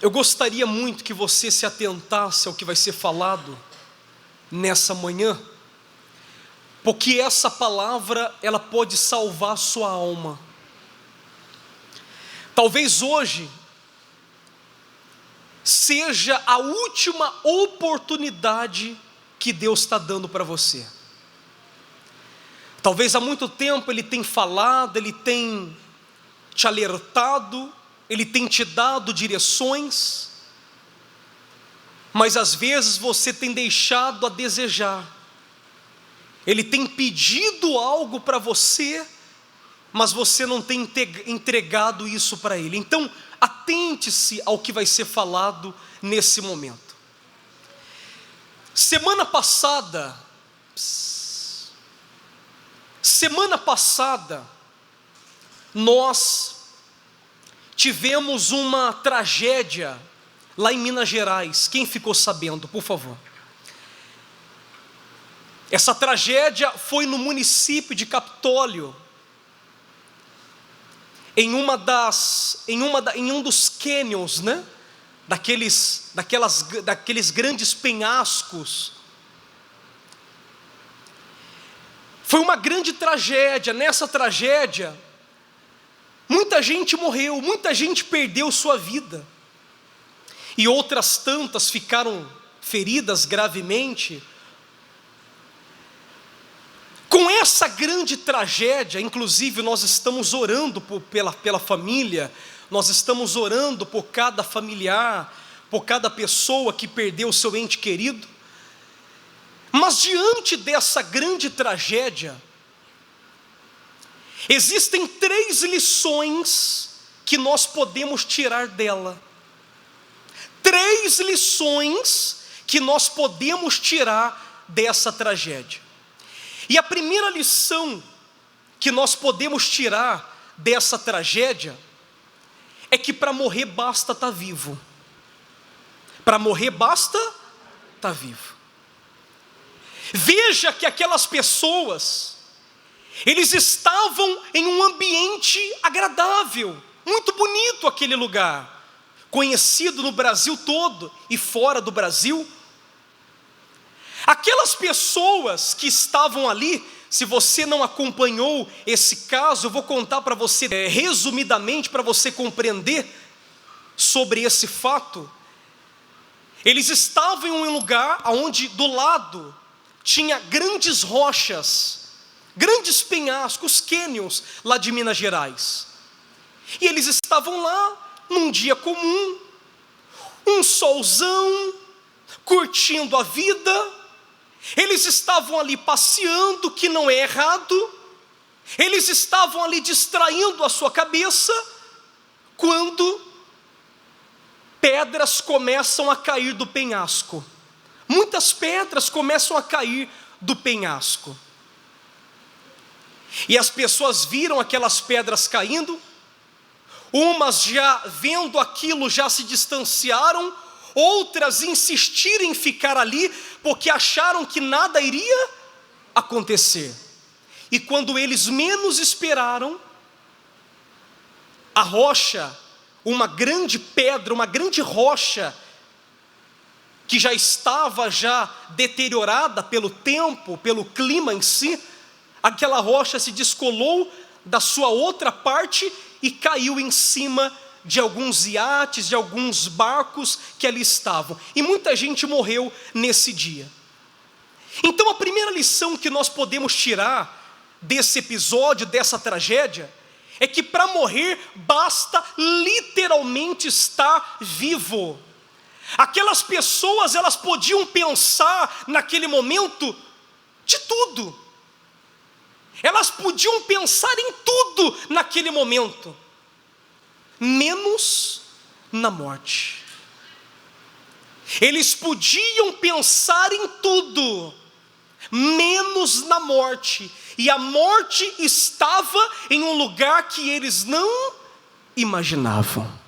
Eu gostaria muito que você se atentasse ao que vai ser falado nessa manhã, porque essa palavra, ela pode salvar a sua alma. Talvez hoje seja a última oportunidade que Deus está dando para você. Talvez há muito tempo Ele tem falado, Ele tem te alertado, Ele tem te dado direções, mas às vezes você tem deixado a desejar. Ele tem pedido algo para você, mas você não tem entregado isso para Ele. Então, atente-se ao que vai ser falado nesse momento. Semana passada, nós tivemos uma tragédia lá em Minas Gerais. Quem ficou sabendo, por favor? Essa tragédia foi no município de Capitólio, em um dos cânions, né? Daqueles grandes penhascos. Foi uma grande tragédia. Nessa tragédia, muita gente morreu, muita gente perdeu sua vida, e outras tantas ficaram feridas gravemente. Com essa grande tragédia, inclusive nós estamos orando pela família, nós estamos orando por cada familiar, por cada pessoa que perdeu o seu ente querido. Mas diante dessa grande tragédia, existem 3 lições que nós podemos tirar dela. 3 lições que nós podemos tirar dessa tragédia. E a primeira lição que nós podemos tirar dessa tragédia é que para morrer basta estar vivo. Para morrer basta estar vivo. Veja que aquelas pessoas, eles estavam em um ambiente agradável, muito bonito aquele lugar, conhecido no Brasil todo e fora do Brasil. Aquelas pessoas que estavam ali, se você não acompanhou esse caso, eu vou contar para você resumidamente, para você compreender sobre esse fato. Eles estavam em um lugar onde do lado tinha grandes rochas, grandes penhascos, cânions lá de Minas Gerais. E eles estavam lá num dia comum, um solzão, curtindo a vida. Eles estavam ali passeando, que não é errado. Eles estavam ali distraindo a sua cabeça, quando pedras começam a cair do penhasco. Muitas pedras começam a cair do penhasco. E as pessoas viram aquelas pedras caindo. Umas, já vendo aquilo, já se distanciaram. Outras insistiram em ficar ali, porque acharam que nada iria acontecer. E quando eles menos esperaram, a rocha, uma grande pedra, uma grande rocha, que já estava deteriorada pelo tempo, pelo clima em si, aquela rocha se descolou da sua outra parte e caiu em cima de alguns iates, de alguns barcos que ali estavam. E muita gente morreu nesse dia. Então a primeira lição que nós podemos tirar desse episódio, dessa tragédia, é que para morrer basta literalmente estar vivo. Aquelas pessoas, elas podiam pensar naquele momento de tudo. Elas podiam pensar em tudo naquele momento, menos na morte. Eles podiam pensar em tudo, menos na morte. E a morte estava em um lugar que eles não imaginavam.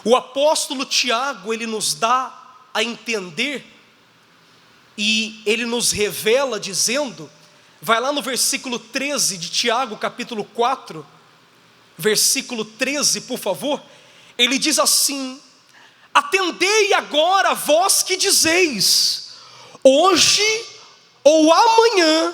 O apóstolo Tiago, ele nos dá a entender, e ele nos revela dizendo, vai lá no versículo 13 de Tiago, capítulo 4, versículo 13, por favor. ele diz assim: atendei agora vós que dizeis, hoje ou amanhã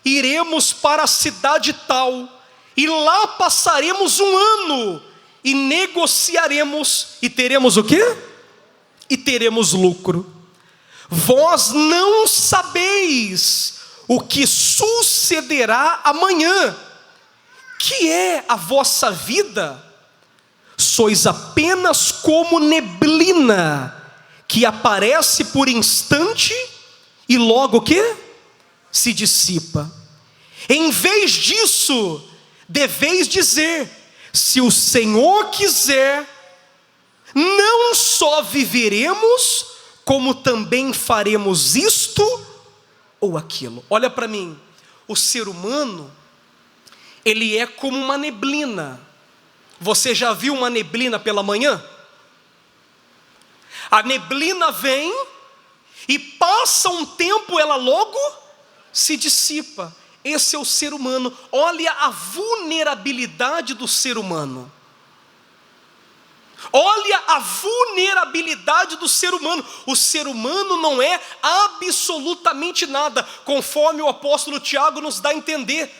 iremos para a cidade tal, e lá passaremos um ano, e negociaremos, e teremos o quê? E teremos lucro. Vós não sabeis o que sucederá amanhã. Que é a vossa vida? Sois apenas como neblina, que aparece por instante e logo o quê? Se dissipa. Em vez disso, deveis dizer: se o Senhor quiser, não só viveremos, como também faremos isto ou aquilo. Olha para mim, o ser humano, ele é como uma neblina. Você já viu uma neblina pela manhã? A neblina vem e passa um tempo, ela logo se dissipa. Esse é o ser humano. Olha a vulnerabilidade do ser humano. Olha a vulnerabilidade do ser humano. O ser humano não é absolutamente nada, conforme o apóstolo Tiago nos dá a entender.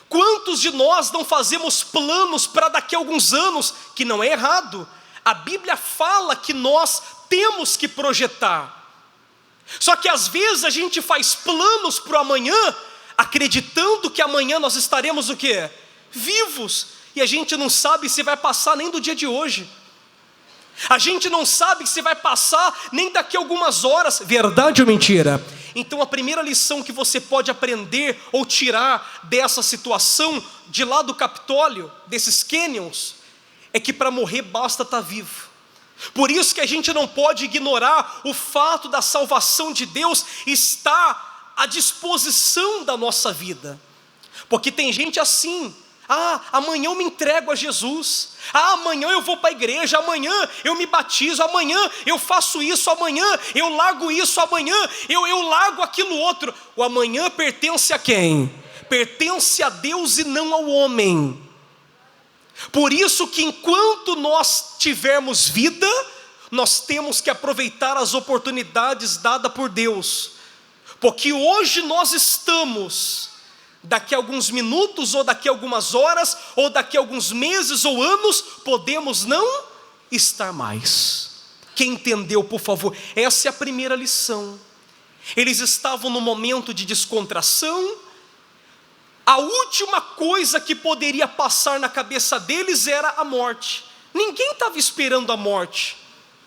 Quantos de nós não fazemos planos para daqui a alguns anos, que não é errado? A Bíblia fala que nós temos que projetar. Só que às vezes a gente faz planos para o amanhã, acreditando que amanhã nós estaremos o quê? Vivos. E a gente não sabe se vai passar nem do dia de hoje. A gente não sabe se vai passar nem daqui a algumas horas. Verdade ou mentira? Então a primeira lição que você pode aprender ou tirar dessa situação de lá do Capitólio, desses canyons, é que para morrer basta estar vivo. Por isso que a gente não pode ignorar o fato da salvação de Deus estar à disposição da nossa vida. Porque tem gente assim: amanhã eu me entrego a Jesus, amanhã eu vou para a igreja, amanhã eu me batizo, amanhã eu faço isso, amanhã eu largo isso, amanhã eu largo aquilo outro. O amanhã pertence a quem? Pertence a Deus e não ao homem. Por isso que enquanto nós tivermos vida, nós temos que aproveitar as oportunidades dadas por Deus, porque hoje nós estamos, daqui a alguns minutos, ou daqui a algumas horas, ou daqui a alguns meses ou anos, podemos não estar mais. Quem entendeu, por favor? Essa é a primeira lição. Eles estavam no momento de descontração. A última coisa que poderia passar na cabeça deles era a morte. Ninguém estava esperando a morte.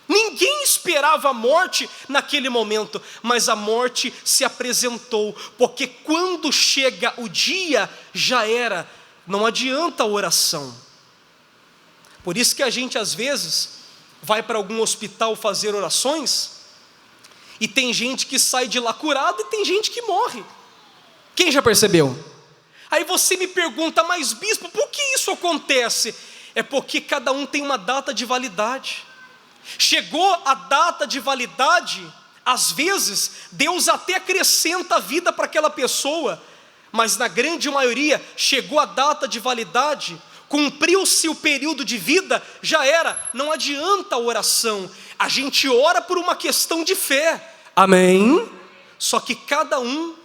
Ninguém esperava a morte naquele momento, mas a morte se apresentou, porque quando chega o dia, já era, não adianta a oração. Por isso que a gente às vezes vai para algum hospital fazer orações, e tem gente que sai de lá curado e tem gente que morre. Quem já percebeu? Aí você me pergunta: mas bispo, por que isso acontece? É porque cada um tem uma data de validade. Chegou a data de validade, às vezes Deus até acrescenta a vida para aquela pessoa, mas na grande maioria, chegou a data de validade, cumpriu-se o período de vida, já era, não adianta a oração. A gente ora por uma questão de fé, amém? Só que cada um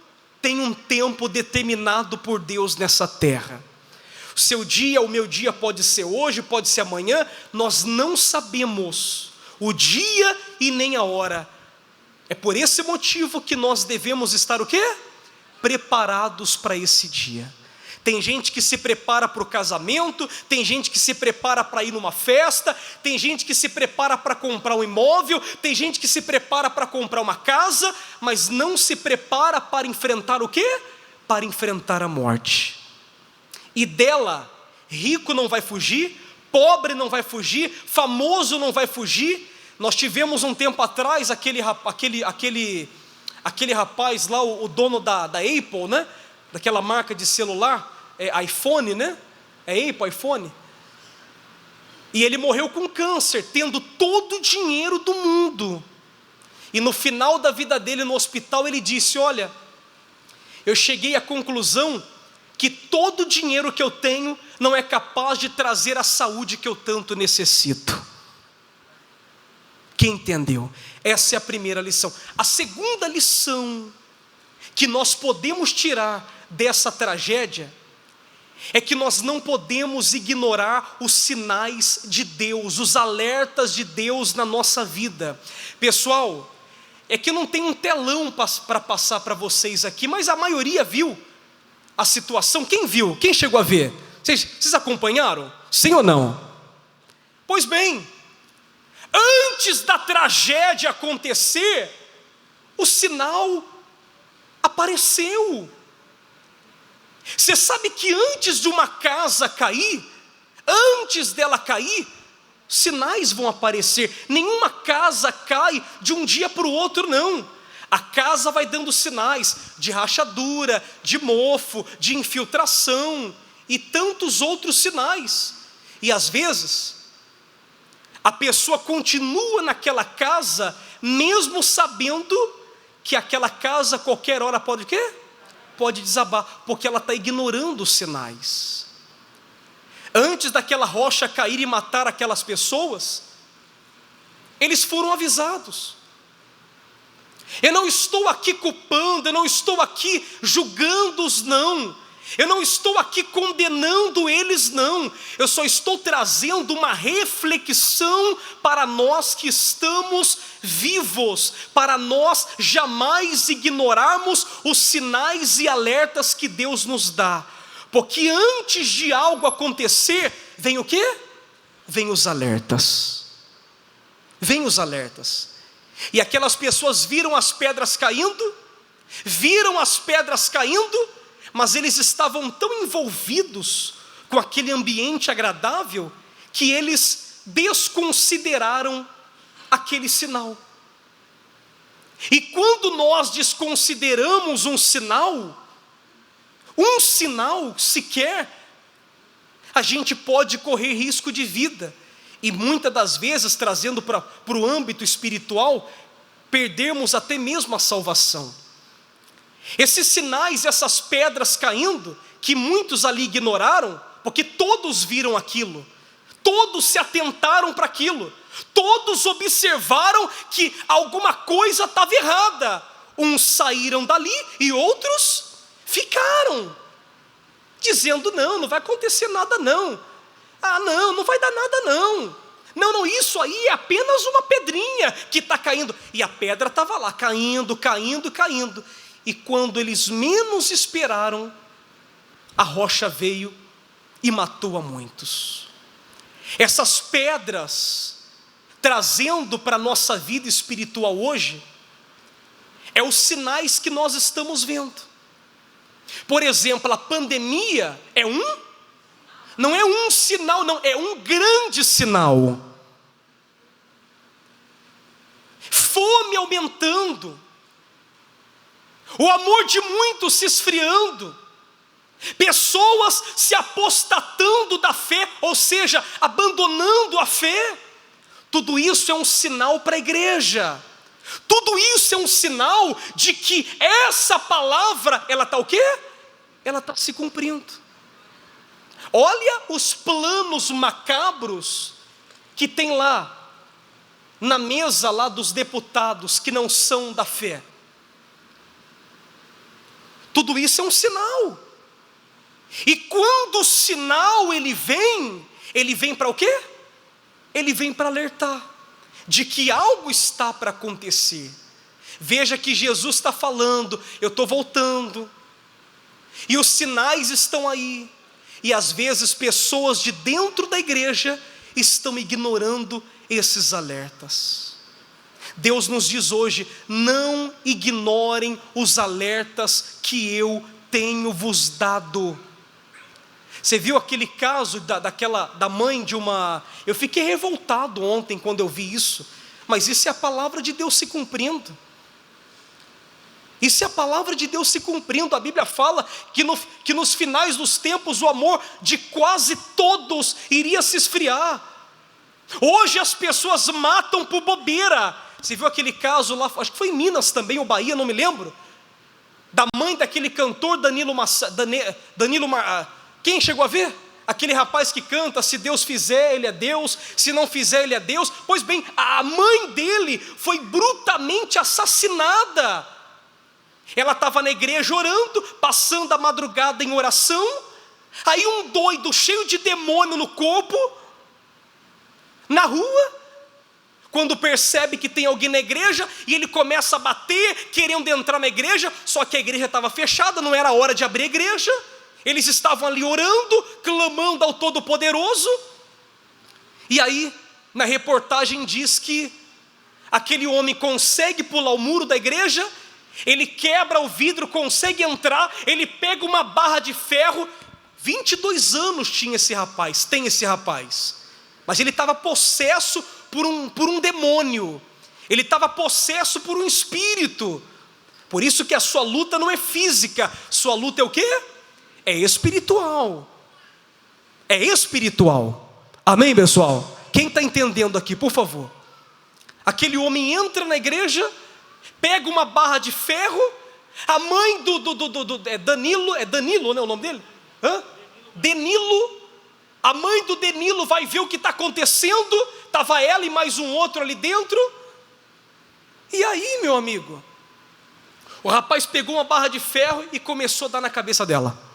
tem um tempo determinado por Deus nessa terra. O seu dia, o meu dia pode ser hoje, pode ser amanhã, nós não sabemos o dia e nem a hora. É por esse motivo que nós devemos estar o quê? Preparados para esse dia. Tem gente que se prepara para o casamento, tem gente que se prepara para ir numa festa, tem gente que se prepara para comprar um imóvel, tem gente que se prepara para comprar uma casa, mas não se prepara para enfrentar o quê? Para enfrentar a morte. E dela, rico não vai fugir, pobre não vai fugir, famoso não vai fugir. Nós tivemos um tempo atrás aquele rapaz lá, o dono da Apple, né? Daquela marca de celular, iPhone, né? É Apple, iPhone. E ele morreu com câncer, tendo todo o dinheiro do mundo. E no final da vida dele no hospital, ele disse: olha, eu cheguei à conclusão que todo o dinheiro que eu tenho não é capaz de trazer a saúde que eu tanto necessito. Quem entendeu? Essa é a primeira lição. A segunda lição que nós podemos tirar dessa tragédia é que nós não podemos ignorar os sinais de Deus, os alertas de Deus na nossa vida. Pessoal, é que não tem um telão para passar para vocês aqui, mas a maioria viu a situação. Quem viu? Quem chegou a ver? Vocês acompanharam? Sim ou não? Pois bem, antes da tragédia acontecer, o sinal apareceu. Você sabe que antes de uma casa cair, antes dela cair, sinais vão aparecer. Nenhuma casa cai de um dia para o outro, não. A casa vai dando sinais de rachadura, de mofo, de infiltração e tantos outros sinais. E às vezes a pessoa continua naquela casa, mesmo sabendo que aquela casa a qualquer hora pode o quê? Pode desabar, porque ela está ignorando os sinais. Antes daquela rocha cair e matar aquelas pessoas, eles foram avisados. Eu não estou aqui culpando, eu não estou aqui julgando-os, não. Eu não estou aqui condenando eles, não. Eu só estou trazendo uma reflexão para nós que estamos vivos, para nós jamais ignorarmos os sinais e alertas que Deus nos dá. Porque antes de algo acontecer, vem o quê? Vem os alertas. Vem os alertas. E aquelas pessoas viram as pedras caindo, mas eles estavam tão envolvidos com aquele ambiente agradável, que eles desconsideraram aquele sinal. E quando nós desconsideramos um sinal sequer, a gente pode correr risco de vida. E muitas das vezes, trazendo para o âmbito espiritual, perdemos até mesmo a salvação. Esses sinais, essas pedras caindo, que muitos ali ignoraram, porque todos viram aquilo, todos se atentaram para aquilo, todos observaram que alguma coisa estava errada. Uns saíram dali e outros ficaram, dizendo: não vai acontecer nada não. Não vai dar nada não. Não, isso aí é apenas uma pedrinha que está caindo. E a pedra estava lá, caindo. E quando eles menos esperaram, a rocha veio e matou a muitos. Essas pedras, trazendo para a nossa vida espiritual hoje, é os sinais que nós estamos vendo. Por exemplo, a pandemia não é um sinal, não, é um grande sinal. Fome aumentando, o amor de muitos se esfriando, pessoas se apostatando da fé, ou seja, abandonando a fé. Tudo isso é um sinal para a igreja. Tudo isso é um sinal de que essa palavra, ela está o quê? Ela está se cumprindo. Olha os planos macabros que tem lá, na mesa lá dos deputados que não são da fé. Tudo isso é um sinal. E quando o sinal ele vem para o quê? Ele vem para alertar de que algo está para acontecer. Veja que Jesus está falando: eu estou voltando, e os sinais estão aí. E às vezes pessoas de dentro da igreja estão ignorando esses alertas. Deus nos diz hoje: não ignorem os alertas que eu tenho vos dado. Você viu aquele caso da mãe de uma... Eu fiquei revoltado ontem quando eu vi isso, mas isso é a palavra de Deus se cumprindo. Isso é a palavra de Deus se cumprindo. A Bíblia fala que nos finais dos tempos o amor de quase todos iria se esfriar. Hoje as pessoas matam por bobeira. Você viu aquele caso lá, acho que foi em Minas também, ou Bahia, não me lembro, da mãe daquele cantor Danilo. Quem chegou a ver? Aquele rapaz que canta, se Deus fizer, ele é Deus, se não fizer, ele é Deus. Pois bem, a mãe dele foi brutalmente assassinada. Ela estava na igreja orando, passando a madrugada em oração. Aí um doido, cheio de demônio no corpo, na rua, quando percebe que tem alguém na igreja, e ele começa a bater, querendo entrar na igreja, só que a igreja estava fechada, não era hora de abrir a igreja. Eles estavam ali orando, clamando ao Todo-Poderoso. E aí, na reportagem diz que aquele homem consegue pular o muro da igreja, ele quebra o vidro, consegue entrar, ele pega uma barra de ferro. 22 anos tinha esse rapaz, tem esse rapaz, mas ele estava possesso por um demônio, ele estava possesso por um espírito. Por isso que a sua luta não é física, sua luta é o quê? É espiritual. É espiritual. Amém, pessoal? Quem está entendendo aqui, por favor? Aquele homem entra na igreja, pega uma barra de ferro. A mãe Danilo, é Danilo, não é o nome dele? Danilo. A mãe do Danilo vai ver o que está acontecendo. Estava ela e mais um outro ali dentro. E aí, meu amigo, o rapaz pegou uma barra de ferro e começou a dar na cabeça dela.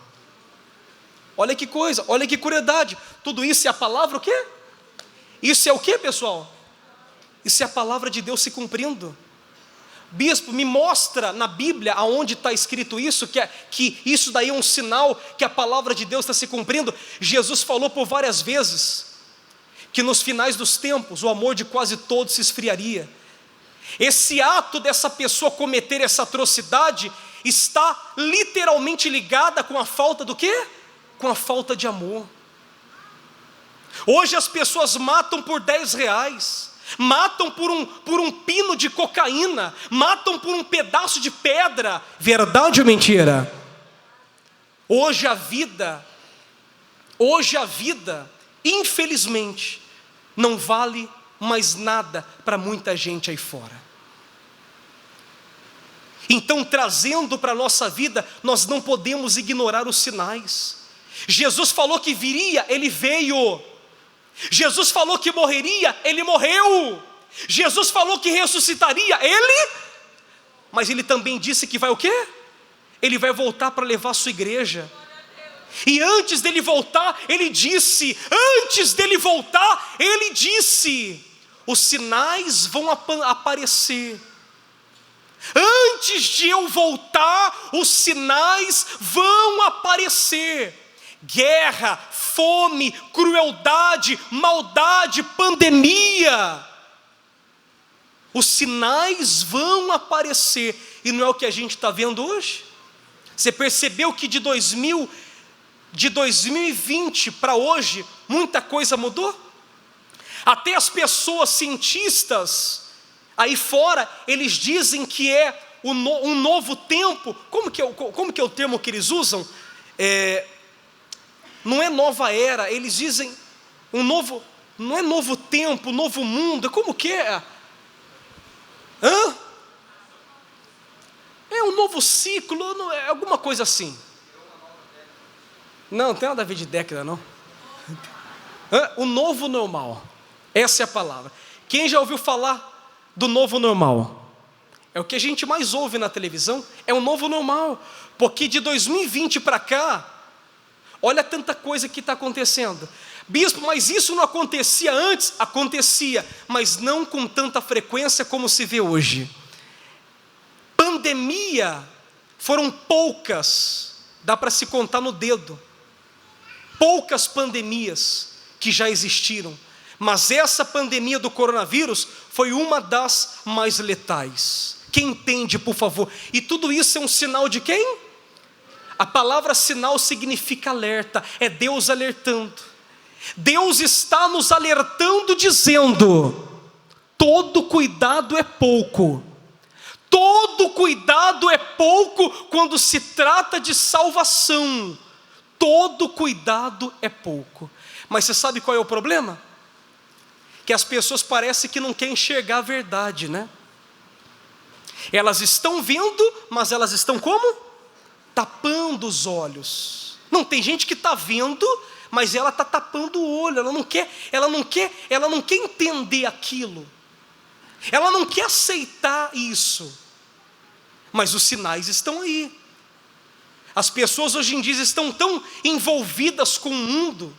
Olha que coisa, olha que crueldade. Tudo isso é a palavra o quê? Isso é o quê, pessoal? Isso é a palavra de Deus se cumprindo. Bispo, me mostra na Bíblia aonde está escrito isso, que isso daí é um sinal que a palavra de Deus está se cumprindo. Jesus falou por várias vezes que nos finais dos tempos o amor de quase todos se esfriaria. Esse ato dessa pessoa cometer essa atrocidade está literalmente ligada com a falta do quê? Com a falta de amor. Hoje as pessoas matam por 10 reais, matam por um pino de cocaína, matam por um pedaço de pedra. Verdade ou mentira? Hoje a vida, infelizmente, não vale mais nada para muita gente aí fora. Então, trazendo para a nossa vida, nós não podemos ignorar os sinais. Jesus falou que viria, ele veio. Jesus falou que morreria, ele morreu. Jesus falou que ressuscitaria, mas ele também disse que vai o quê? Ele vai voltar para levar a sua igreja. E antes dele voltar, ele disse, os sinais vão aparecer. Antes de eu voltar, os sinais vão aparecer. Guerra, fome, crueldade, maldade, pandemia. Os sinais vão aparecer. E não é o que a gente está vendo hoje? Você percebeu que de 2020 para hoje, muita coisa mudou? Até as pessoas cientistas aí fora, eles dizem que é um novo tempo. Como que é o termo que eles usam? Não é nova era, eles dizem não é novo tempo, novo mundo, como que é? É um novo ciclo, é alguma coisa assim. Não tem nada a ver de década, não. O novo normal, essa é a palavra. Quem já ouviu falar do novo normal? É o que a gente mais ouve na televisão, é o novo normal. Porque de 2020 para cá, olha tanta coisa que está acontecendo. Bispo, mas isso não acontecia antes? Acontecia, mas não com tanta frequência como se vê hoje. Pandemia, foram poucas, dá para se contar no dedo. Poucas pandemias que já existiram. Mas essa pandemia do coronavírus foi uma das mais letais. Quem entende, por favor? E tudo isso é um sinal de quem? A palavra sinal significa alerta, é Deus alertando. Deus está nos alertando dizendo, todo cuidado é pouco. Todo cuidado é pouco quando se trata de salvação. Todo cuidado é pouco. Mas você sabe qual é o problema? Que as pessoas parecem que não querem enxergar a verdade, né? Elas estão vendo, mas elas estão como? Tapando os olhos. Não, tem gente que está vendo, mas ela está tapando o olho, ela não quer entender aquilo, ela não quer aceitar isso, mas os sinais estão aí. As pessoas hoje em dia estão tão envolvidas com o mundo,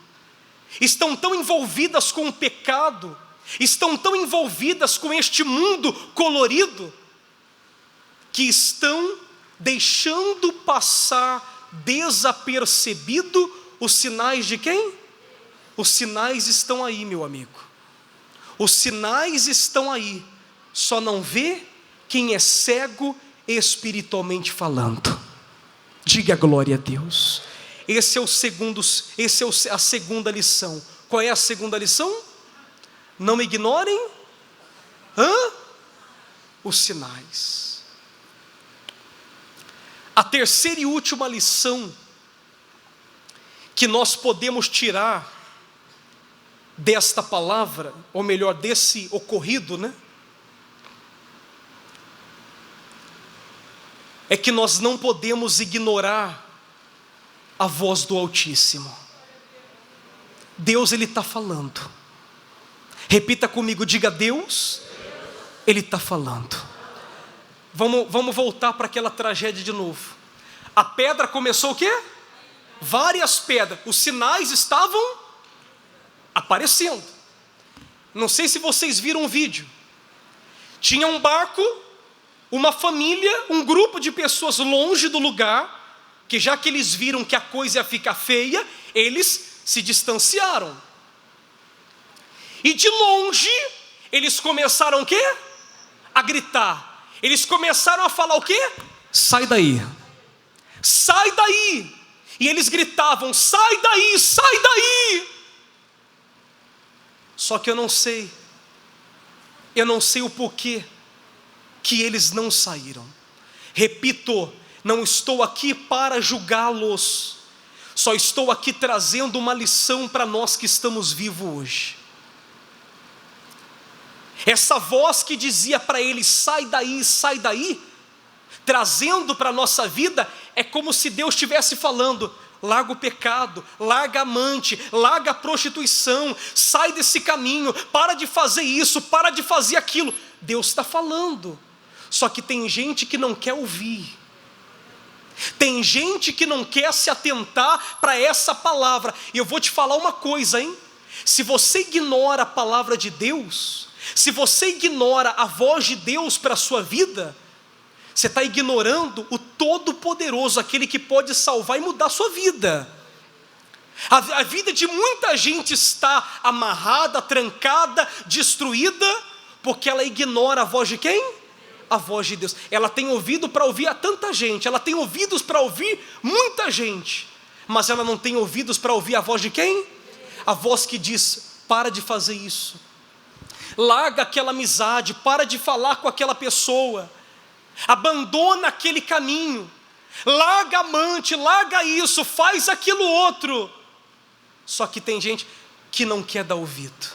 estão tão envolvidas com o pecado, estão tão envolvidas com este mundo colorido, que estão deixando passar desapercebido os sinais de quem? Os sinais estão aí, meu amigo. Os sinais estão aí, só não vê quem é cego espiritualmente falando. Diga glória a Deus. Essa é a segunda lição. Qual é a segunda lição? Não ignorem os sinais. A terceira e última lição que nós podemos tirar desta palavra, ou melhor, desse ocorrido, é que nós não podemos ignorar a voz do Altíssimo. Deus, Ele está falando. Repita comigo, diga: Deus, Ele está falando. Vamos voltar para aquela tragédia de novo. A pedra começou o quê? Várias pedras, os sinais estavam aparecendo. Não sei se vocês viram um vídeo. Tinha um barco, uma família, um grupo de pessoas longe do lugar, que já que eles viram que a coisa ia ficar feia, eles se distanciaram. E de longe, eles começaram o quê? A gritar. Eles começaram a falar o quê? Sai daí. Sai daí. E eles gritavam: sai daí, sai daí. Só que eu não sei o porquê que eles não saíram. Repito, não estou aqui para julgá-los, só estou aqui trazendo uma lição para nós que estamos vivos hoje. Essa voz que dizia para eles: sai daí, trazendo para a nossa vida, é como se Deus estivesse falando: larga o pecado, larga a amante, larga a prostituição, sai desse caminho, para de fazer isso, para de fazer aquilo. Deus está falando, só que tem gente que não quer ouvir, tem gente que não quer se atentar para essa palavra. E eu vou te falar uma coisa, se você ignora a palavra de Deus, se você ignora a voz de Deus para a sua vida, você está ignorando o Todo-Poderoso, aquele que pode salvar e mudar a sua vida. A vida de muita gente está amarrada, trancada, destruída, porque ela ignora a voz de quem? A voz de Deus. Ela tem ouvido para ouvir a tanta gente, ela tem ouvidos para ouvir muita gente, mas ela não tem ouvidos para ouvir a voz de quem? A voz que diz: para de fazer isso, larga aquela amizade, para de falar com aquela pessoa, abandona aquele caminho, larga a amante, larga isso, faz aquilo outro. Só que tem gente que não quer dar ouvido.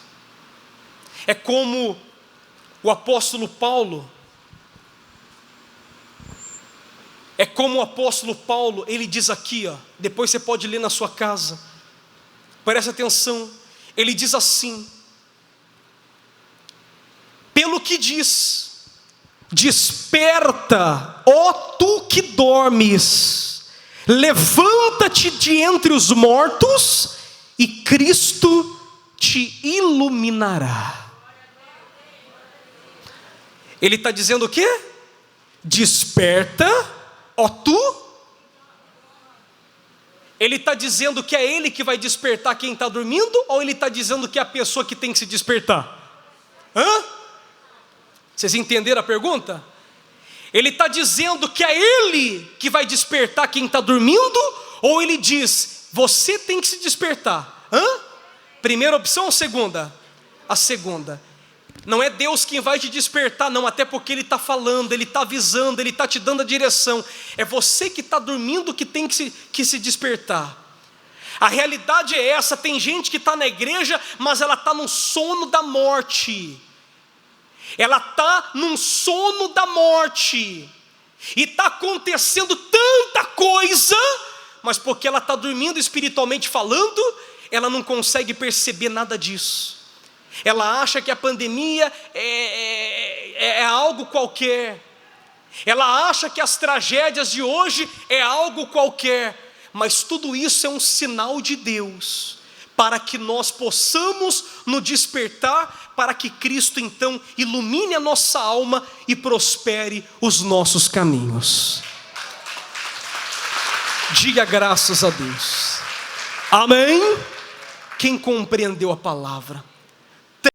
É como o apóstolo Paulo, ele diz aqui, depois você pode ler na sua casa, preste atenção, ele diz assim: pelo que diz, desperta, ó tu que dormes, levanta-te de entre os mortos, e Cristo te iluminará. Ele está dizendo o quê? Desperta, ó tu. Ele está dizendo que é Ele que vai despertar quem está dormindo, ou Ele está dizendo que é a pessoa que tem que se despertar? Vocês entenderam a pergunta? Ele está dizendo que é Ele que vai despertar quem está dormindo, ou Ele diz: você tem que se despertar? Primeira opção ou segunda? A segunda. Não é Deus quem vai te despertar, não, até porque Ele está falando, Ele está avisando, Ele está te dando a direção. É você que está dormindo que tem que se despertar. A realidade é essa: tem gente que está na igreja, mas ela está no sono da morte. Ela está num sono da morte, e está acontecendo tanta coisa, mas porque ela está dormindo espiritualmente falando, ela não consegue perceber nada disso. Ela acha que a pandemia é algo qualquer. Ela acha que as tragédias de hoje é algo qualquer. Mas tudo isso é um sinal de Deus, para que nós possamos nos despertar, para que Cristo então ilumine a nossa alma e prospere os nossos caminhos. Diga graças a Deus. Amém? Quem compreendeu a palavra?